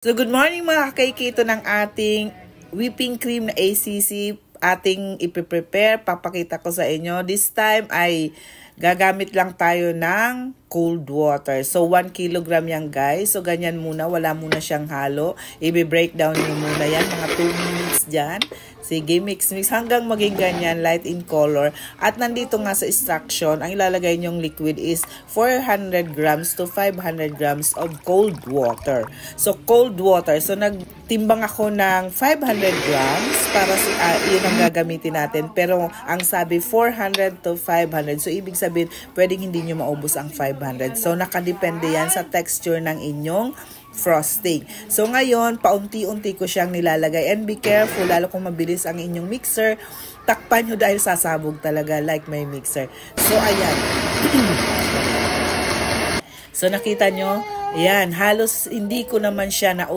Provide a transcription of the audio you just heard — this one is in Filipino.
So good morning mga kaikito ng ating whipping cream na ACC ating ipiprepare. Papakita ko sa inyo. This time ay gagamit lang tayo ng cold water. So 1 kilogram yan guys. So ganyan muna. Wala muna siyang halo. I-breakdown nyo muna yan. Mga 2 minutes dyan. Sige, mix hanggang maging ganyan, light in color. At nandito nga sa instruction, ang ilalagay nyong liquid is 400 grams to 500 grams of cold water. So, cold water. So, nagtimbang ako ng 500 grams para yun ang gagamitin natin. Pero, ang sabi, 400 to 500. So, ibig sabihin, pwedeng hindi nyo maubos ang 500. So, nakadepende yan sa texture ng inyong frosting. So ngayon, paunti-unti ko siyang nilalagay. And be careful, lalo kung mabilis ang inyong mixer, takpan nyo dahil sasabog talaga like my mixer. So ayan. So nakita nyo, ayan, halos hindi ko naman siya na